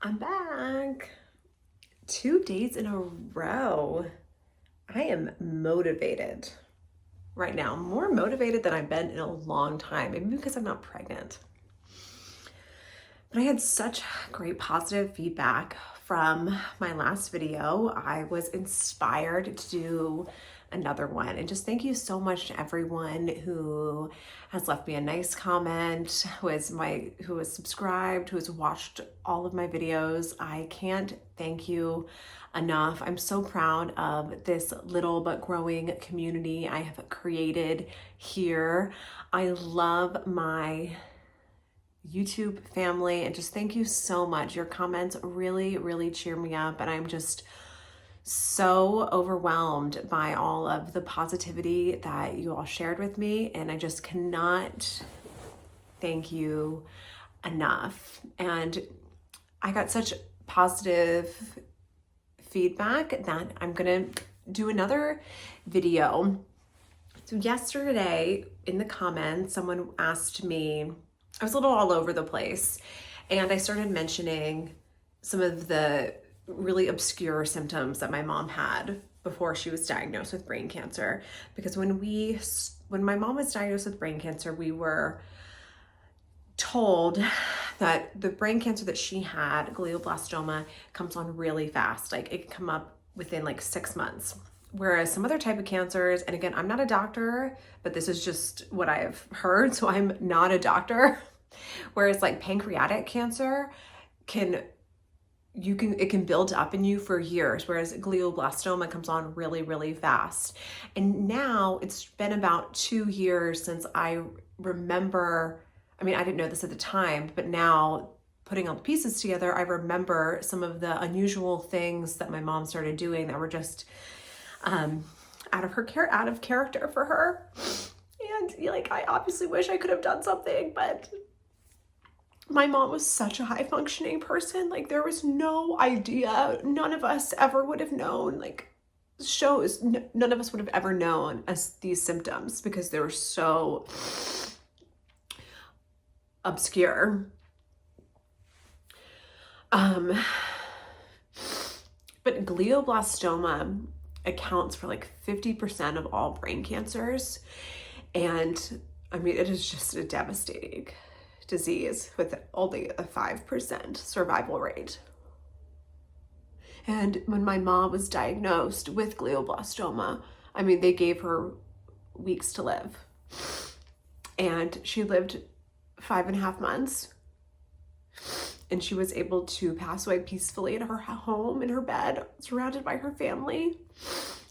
I'm back. 2 days in a row. I am motivated right now, more motivated than I've been in a long time, maybe because I'm not pregnant. But I had such great positive feedback from my last video. I was inspired to do another one. And just thank you so much to everyone who has left me a nice comment, who has subscribed, who has watched all of my videos. I can't thank you enough. I'm so proud of this little but growing community I have created here. I love my YouTube family, and just thank you so much. Your comments really cheer me up, and I'm just so overwhelmed by all of the positivity that you all shared with me, and I just cannot thank you enough. And I got such positive feedback that I'm gonna do another video. So yesterday in the comments, someone asked me, I was a little all over the place, and I started mentioning some of the really obscure symptoms that my mom had before she was diagnosed with brain cancer. Because when my mom was diagnosed with brain cancer, we were told that the brain cancer that she had, glioblastoma, comes on really fast. Like it can come up within like 6 months. Whereas some other type of cancers, and again, I'm not a doctor, but this is just what I've heard, so I'm not a doctor. Whereas like pancreatic cancer it can build up in you for years, whereas glioblastoma comes on really fast. And now it's been about 2 years since I remember, I mean, I didn't know this at the time, but now putting all the pieces together, I remember some of the unusual things that my mom started doing that were just out of character for her. And like, I obviously wish I could have done something, but my mom was such a high functioning person. Like there was no idea. None of us ever would have known, like none of us would have ever known as these symptoms because they were so obscure. But glioblastoma accounts for like 50% of all brain cancers. And I mean, it is just a devastating disease with only a 5% survival rate. And when my mom was diagnosed with glioblastoma, I mean, they gave her weeks to live. And she lived 5.5 months. And she was able to pass away peacefully in her home, in her bed, surrounded by her family.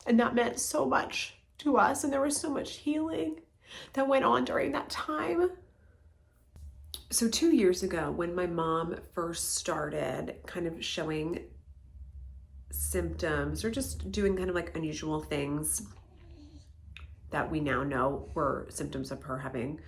And that meant so much to us. And there was so much healing that went on during that time. So 2 years ago, when my mom first started kind of showing symptoms or just doing kind of like unusual things that we now know were symptoms of her having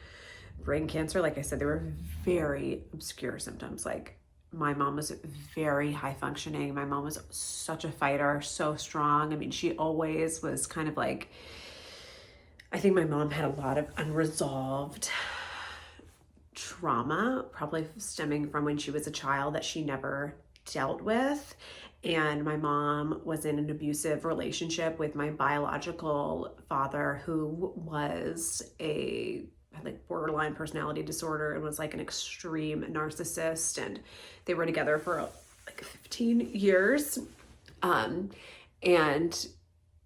brain cancer, like I said, they were very obscure symptoms. Like my mom was very high functioning. My mom was such a fighter, so strong. I mean, she always was kind of like, I think my mom had a lot of unresolved trauma, probably stemming from when she was a child that she never dealt with. And my mom was in an abusive relationship with my biological father, who had like borderline personality disorder and was like an extreme narcissist. And they were together for like 15 years. And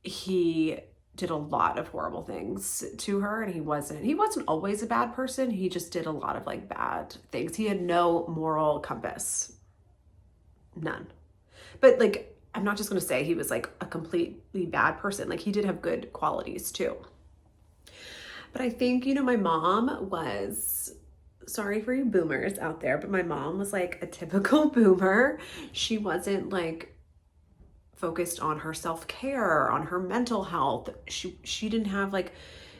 he did a lot of horrible things to her, and he wasn't always a bad person. He just did a lot of like bad things. He had no moral compass. None. But like, I'm not just going to say he was like a completely bad person. Like he did have good qualities too. But I think, my mom was, sorry for you boomers out there, but my mom was like a typical boomer. She wasn't like focused on her self-care, on her mental health. She didn't have like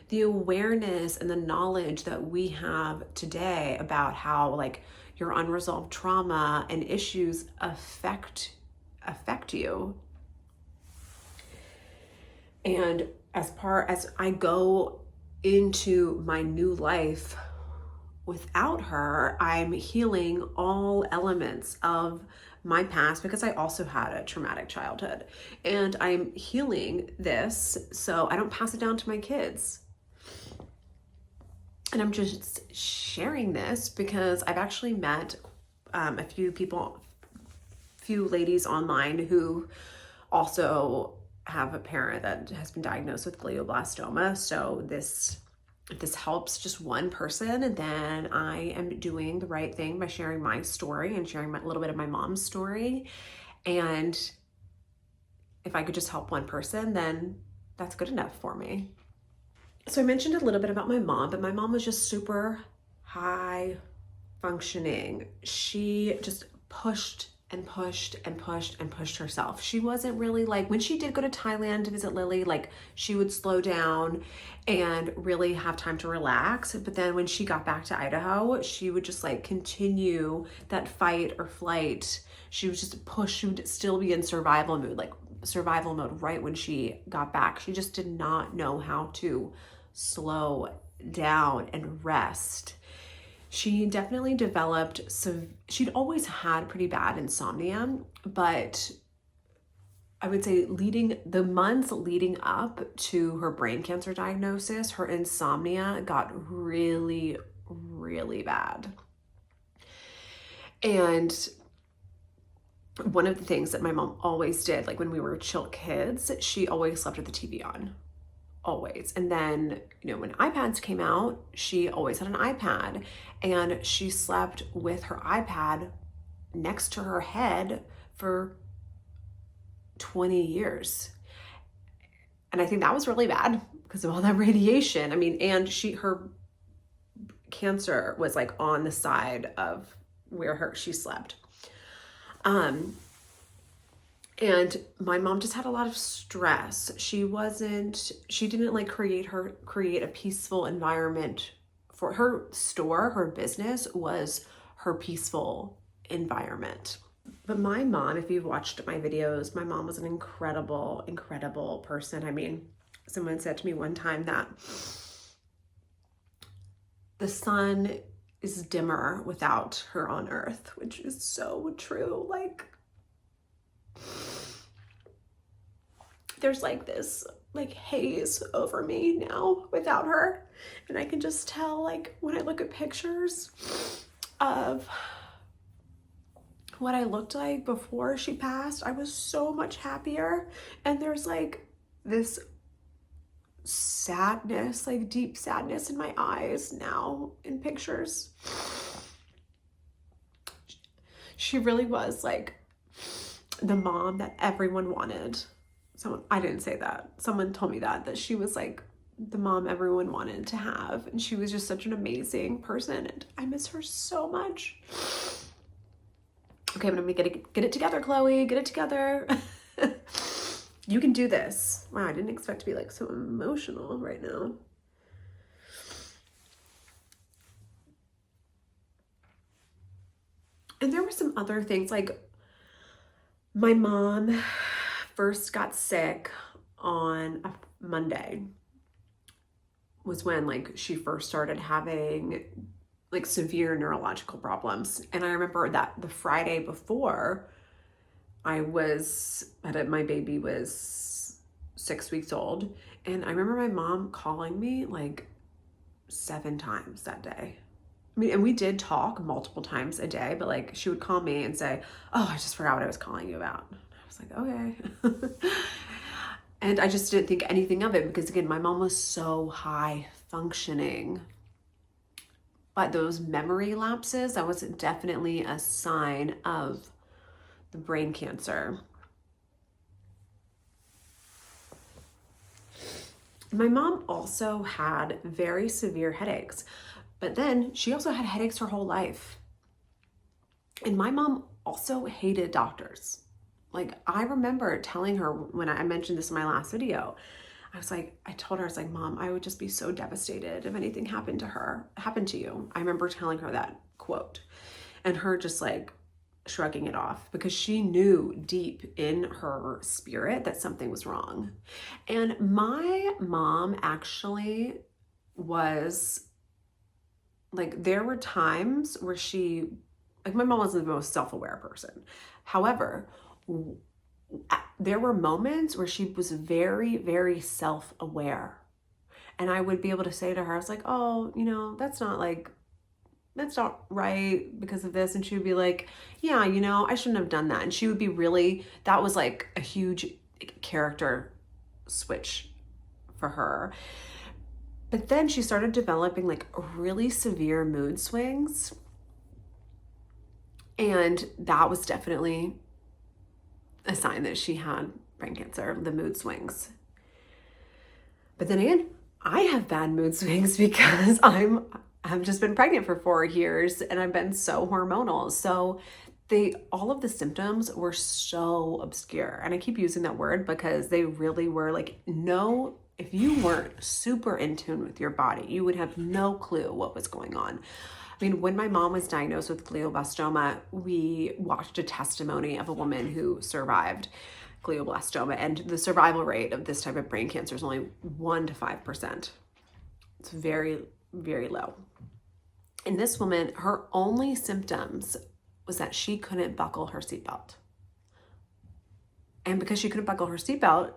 the awareness and the knowledge that we have today about how like your unresolved trauma and issues affect you. And as I go into my new life without her, I'm healing all elements of my past because I also had a traumatic childhood, and I'm healing this so I don't pass it down to my kids. And I'm just sharing this because I've actually met a few ladies online who also have a parent that has been diagnosed with glioblastoma. So if this helps just one person, then I am doing the right thing by sharing my story and sharing a little bit of my mom's story. And if I could just help one person, then that's good enough for me. So I mentioned a little bit about my mom, but my mom was just super high functioning. She just pushed and pushed and pushed and pushed herself. She wasn't really like, when she did go to Thailand to visit Lily, like she would slow down and really have time to relax. But then when she got back to Idaho, she would just like continue that fight or flight. She would just push, she would still be in survival mode right when she got back. She just did not know how to slow down and rest. She definitely developed she'd always had pretty bad insomnia, but I would say the months leading up to her brain cancer diagnosis, her insomnia got really, really bad. And one of the things that my mom always did, like when we were chill kids, she always slept with the TV on. Always. And then, when iPads came out, she always had an iPad, and she slept with her iPad next to her head for 20 years. And I think that was really bad because of all that radiation. I mean, and her cancer was like on the side of where she slept. And my mom just had a lot of stress. She didn't like create a peaceful environment for her store. Her business was her peaceful environment. But my mom, if you've watched my videos, my mom was an incredible, incredible person. I mean, someone said to me one time that the sun is dimmer without her on earth, which is so true. Like, there's like this like haze over me now without her, and I can just tell, like, when I look at pictures of what I looked like before she passed, I was so much happier, and there's like this sadness, like deep sadness in my eyes now in pictures. She really was like the mom that everyone wanted. I didn't say that. Someone told me that she was like the mom everyone wanted to have. And she was just such an amazing person. And I miss her so much. Okay, I'm gonna get it together, Chloe. Get it together. You can do this. Wow, I didn't expect to be like so emotional right now. And there were some other things, like my mom first got sick on a Monday was when like she first started having like severe neurological problems. And I remember that the Friday before my baby was 6 weeks old. And I remember my mom calling me like 7 times that day. I mean, and we did talk multiple times a day, but like she would call me and say, "Oh, I just forgot what I was calling you about." I was like, okay. And I just didn't think anything of it because, again, my mom was so high functioning. But those memory lapses, that was definitely a sign of the brain cancer. My mom also had very severe headaches, but then she also had headaches her whole life. And my mom also hated doctors. Like, I remember telling her when I mentioned this in my last video, I told her, I was like, "Mom, I would just be so devastated if anything happened to you." I remember telling her that quote, and her just like shrugging it off because she knew deep in her spirit that something was wrong. And my mom actually was Like there were times where my mom wasn't the most self-aware person. However, there were moments where she was very, very self-aware. And I would be able to say to her, I was like, oh, that's not right because of this. And she would be like, yeah, I shouldn't have done that. And she would be that was like a huge character switch for her. But then she started developing like really severe mood swings. And that was definitely a sign that she had brain cancer, the mood swings. But then again, I have bad mood swings because I've just been pregnant for 4 years and I've been so hormonal. So all of the symptoms were so obscure. And I keep using that word because they really were like, no, if you weren't super in tune with your body, you would have no clue what was going on. I mean, when my mom was diagnosed with glioblastoma, we watched a testimony of a woman who survived glioblastoma, and the survival rate of this type of brain cancer is only 1 to 5%. It's very, very low. And this woman, her only symptoms was that she couldn't buckle her seatbelt. And because she couldn't buckle her seatbelt,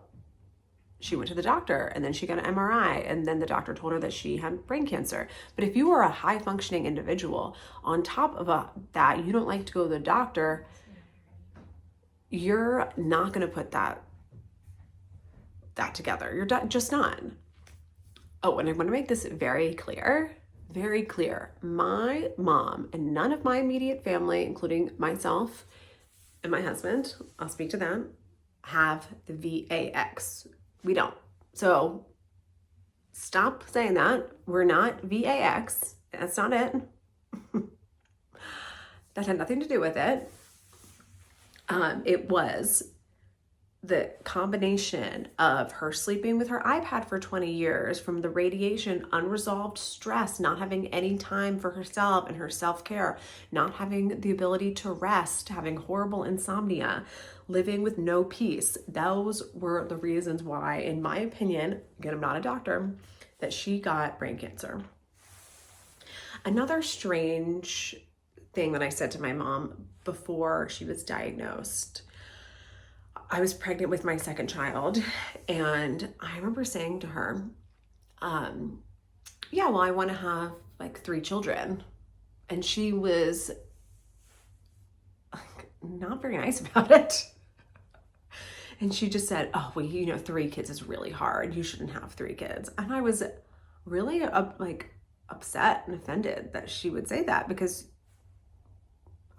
she went to the doctor, and then she got an MRI, and then the doctor told her that she had brain cancer. But if you are a high functioning individual, on top of that, you don't like to go to the doctor, you're not going to put that together. You're just not. Oh, and I want to make this very clear. Very clear. My mom and none of my immediate family, including myself and my husband, I'll speak to them, have the VAX. We don't. So stop saying that. We're not VAX. That's not it. That had nothing to do with it. It was the combination of her sleeping with her iPad for 20 years, from the radiation, unresolved stress, not having any time for herself and her self-care, not having the ability to rest, having horrible insomnia, living with no peace. Those were the reasons why, in my opinion, again, I'm not a doctor, that she got brain cancer. Another strange thing that I said to my mom before she was diagnosed, I was pregnant with my second child, and I remember saying to her, yeah, well, I want to have like 3 children. And she was not very nice about it. And she just said, oh, well, 3 kids is really hard. You shouldn't have 3 kids. And I was really upset and offended that she would say that, because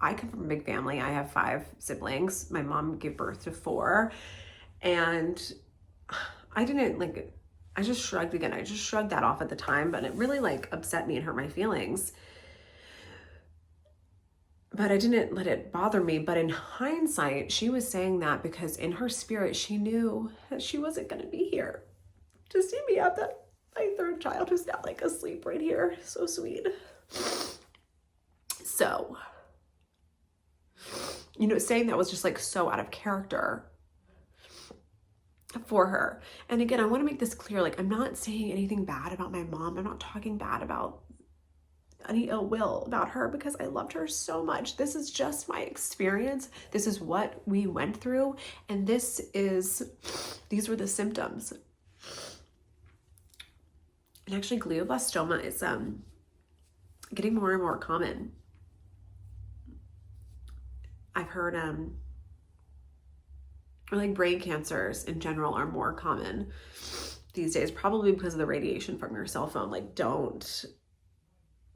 I come from a big family. I have 5 siblings. My mom gave birth to 4. And I just shrugged again. I just shrugged that off at the time, but it really upset me and hurt my feelings. But I didn't let it bother me. But in hindsight, she was saying that because in her spirit, she knew that she wasn't going to be here to see me have that my 3rd child, who's now asleep right here. So sweet. So, saying that was just so out of character for her. And again, I want to make this clear. I'm not saying anything bad about my mom. I'm not talking bad about any ill will about her, because I loved her so much. This is just my experience. This is what we went through. And these were the symptoms. And actually, glioblastoma is getting more and more common. I've heard brain cancers in general are more common these days, probably because of the radiation from your cell phone. Don't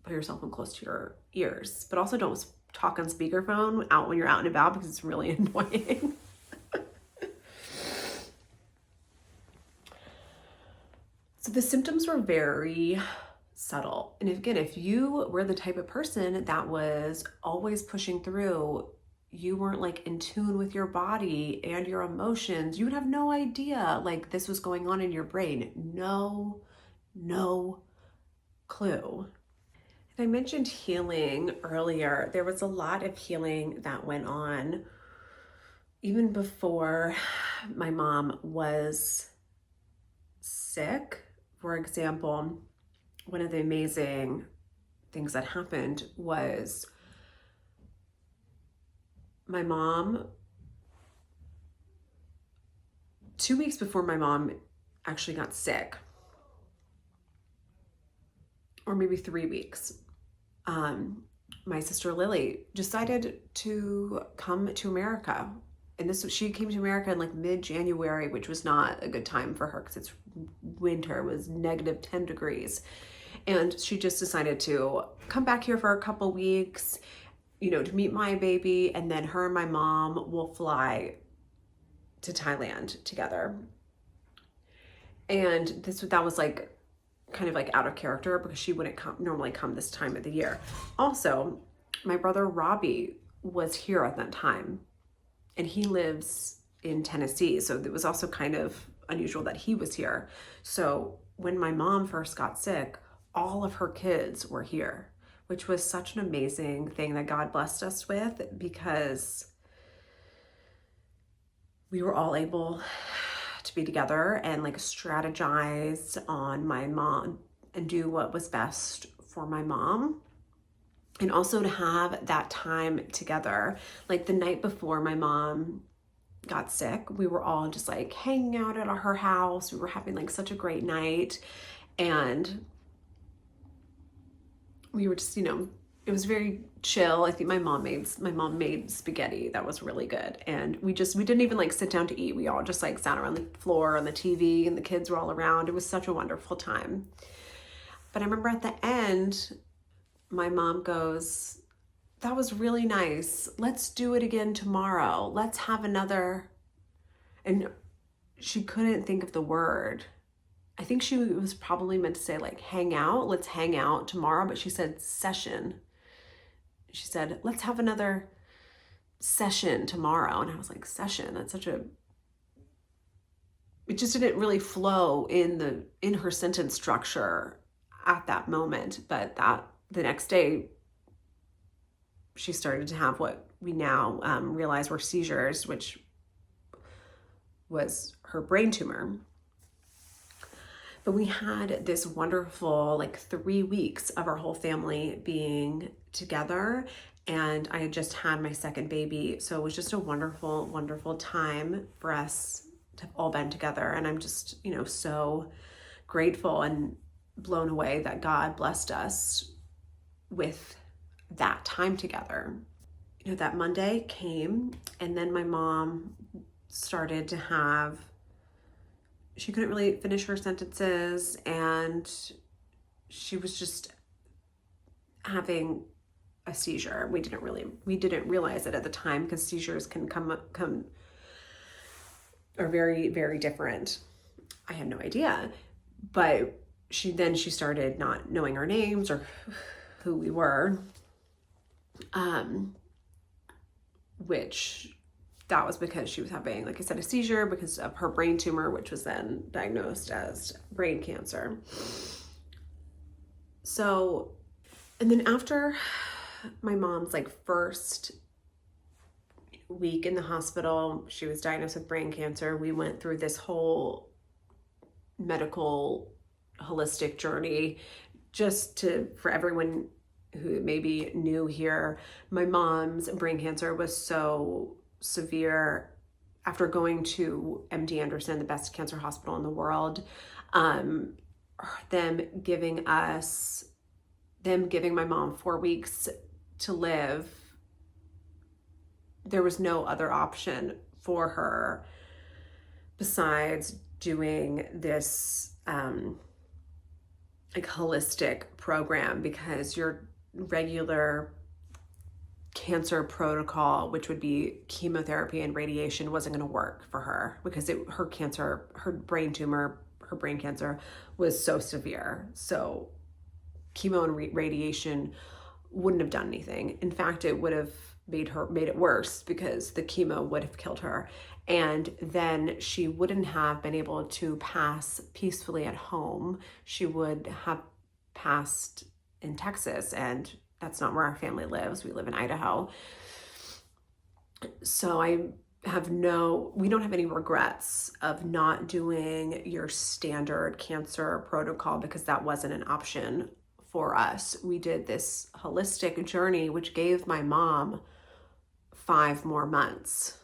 put your cell phone close to your ears, but also don't talk on speakerphone out when you're out and about, because it's really annoying. So the symptoms were very subtle. And again, if you were the type of person that was always pushing through, you weren't in tune with your body and your emotions, you would have no idea this was going on in your brain. No clue. And I mentioned healing earlier. There was a lot of healing that went on even before my mom was sick. For example, one of the amazing things that happened was my mom, 2 weeks before my mom actually got sick, or maybe 3 weeks, my sister Lily decided to come to America. And she came to America in like mid-January, which was not a good time for her because it's winter, it was negative 10 degrees. And she just decided to come back here for a couple weeks, to meet my baby, and then her and my mom will fly to Thailand together. And that was like kind of like out of character because she wouldn't normally come this time of the year. Also, my brother Robbie was here at that time, and he lives in Tennessee, so it was also kind of unusual that he was here. So when my mom first got sick, all of her kids were here, which was such an amazing thing that God blessed us with, because we were all able to be together and like strategize on my mom and do what was best for my mom. And also to have that time together. Like the night before my mom got sick, we were all just like hanging out at her house. We were having like such a great night, and we were just, it was very chill. I think my mom made spaghetti that was really good, and we didn't even like sit down to eat. We all just like sat around the floor on the TV, and the kids were all around. It was such a wonderful time. But I remember at the end, my mom goes, "That was really nice. Let's do it again tomorrow. Let's have another," and she couldn't think of the word. I think she was probably meant to say like hang out, let's hang out tomorrow, but she said session. She said, "Let's have another session tomorrow." And I was like, session? That's it just didn't really flow in her sentence structure at that moment. But the next day, she started to have what we now realize were seizures, which was her brain tumor. But we had this wonderful, like 3 weeks of our whole family being together. And I had just had my second baby. So it was just a wonderful, wonderful time for us to have all been together. And I'm just, so grateful and blown away that God blessed us with that time together. That Monday came, and then my mom started to have, she couldn't really finish her sentences, and she was just having a seizure. We didn't realize it at the time, because seizures can are very, very different. I had no idea. But she started not knowing our names or who we were, which that was because she was having, like I said, a seizure because of her brain tumor, which was then diagnosed as brain cancer. So, and then after my mom's like first week in the hospital, she was diagnosed with brain cancer. We went through this whole medical holistic journey for everyone who may be new here. My mom's brain cancer was so severe. After going to MD Anderson, the best cancer hospital in the world, them giving my mom 4 weeks to live, there was no other option for her besides doing this like holistic program, because your regular cancer protocol, which would be chemotherapy and radiation, wasn't going to work for her, because her brain cancer was so severe. So chemo and radiation wouldn't have done anything. In fact, it would have made it worse, because the chemo would have killed her. And then she wouldn't have been able to pass peacefully at home. She would have passed in Texas, and that's not where our family lives. We live in Idaho. So we don't have any regrets of not doing your standard cancer protocol, because that wasn't an option for us. We did this holistic journey, which gave my mom 5 more months.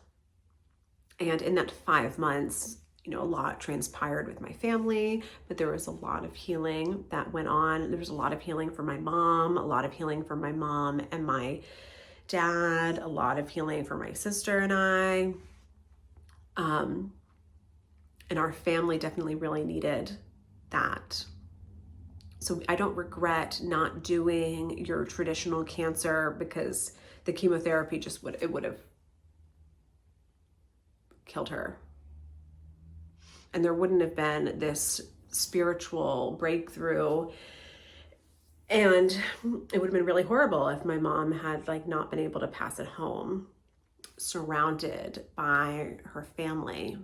And in that 5 months, you know, a lot transpired with my family, but there was a lot of healing that went on. There was a lot of healing for my mom, a lot of healing for my mom and my dad, a lot of healing for my sister and I. And our family definitely really needed that. So I don't regret not doing your traditional cancer, because the chemotherapy just would have killed her. And there wouldn't have been this spiritual breakthrough. And it would have been really horrible if my mom had like not been able to pass it home, surrounded by her family.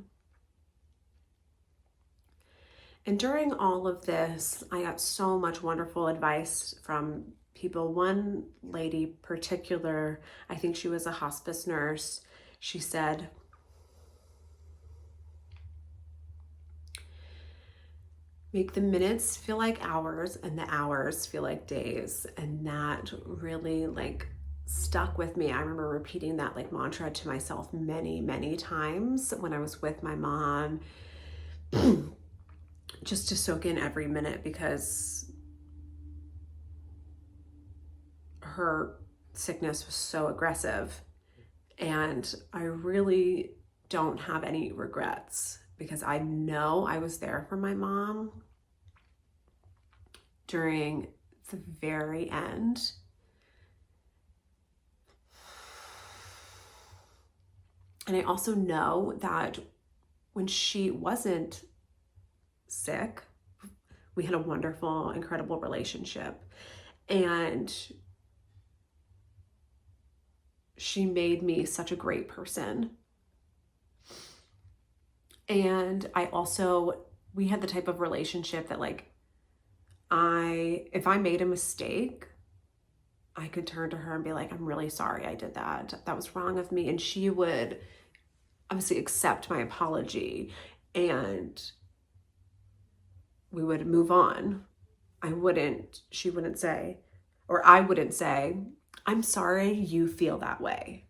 And during all of this, I got so much wonderful advice from people. One lady particular, I think she was a hospice nurse, she said, make the minutes feel like hours and the hours feel like days. And that really like stuck with me. I remember repeating that like mantra to myself many, many times when I was with my mom, just to soak in every minute, because her sickness was so aggressive. And I really don't have any regrets, because I know I was there for my mom during the very end. And I also know that when she wasn't sick, we had a wonderful, incredible relationship. And she made me such a great person. And I also, we had the type of relationship that like, if I made a mistake, I could turn to her and be like, I'm really sorry I did that. That was wrong of me. And she would obviously accept my apology, and we would move on. She wouldn't say, or I wouldn't say, I'm sorry you feel that way.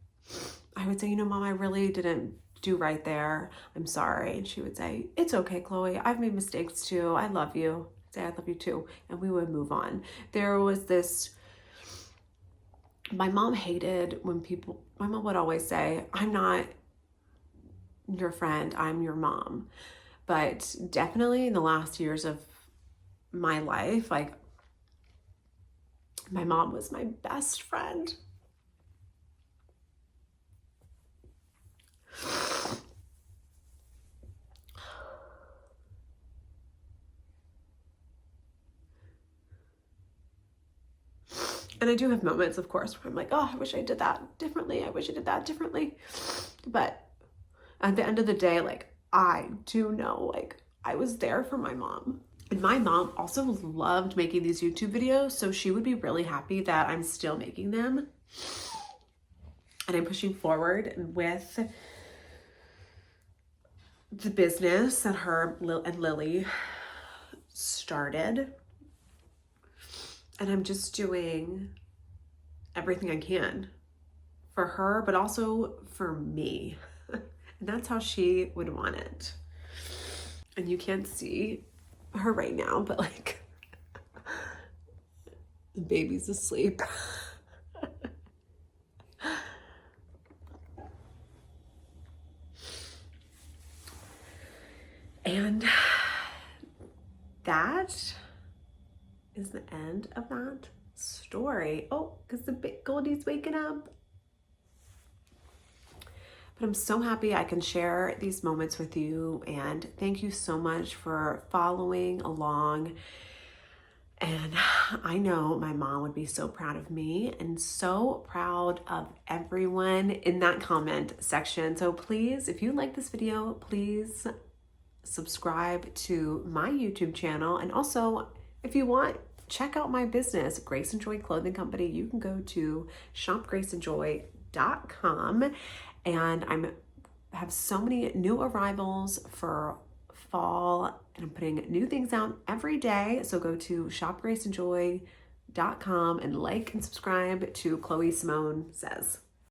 I would say, you know, Mom, I really didn't do right there. I'm sorry. And she would say, it's okay, Chloe. I've made mistakes too. I love you. I'd say, I love you too. And we would move on. There was this, my mom hated when my mom would always say, I'm not your friend, I'm your mom. But definitely in the last years of my life, like, my mom was my best friend. And I do have moments, of course, where I'm like, oh, I wish I did that differently. I wish I did that differently. But at the end of the day, like, I do know, like, I was there for my mom. And my mom also loved making these YouTube videos, so she would be really happy that I'm still making them. And I'm pushing forward with the business that her and Lily started. And I'm just doing everything I can for her, but also for me. And that's how she would want it. And you can't see her right now, but like, the baby's asleep. And that is the end of that story. Oh, because the big Goldie's waking up. But I'm so happy I can share these moments with you, and thank you so much for following along. And I know my mom would be so proud of me and so proud of everyone in that comment section. So please, if you like this video, please subscribe to my YouTube channel. And also, if you want, check out my business, Grace and Joy Clothing Company. You can go to shopgraceandjoy.com. And I have so many new arrivals for fall, and I'm putting new things out every day. So go to shopgraceandjoy.com motherhood.com and like and subscribe to Chloe Simone Says.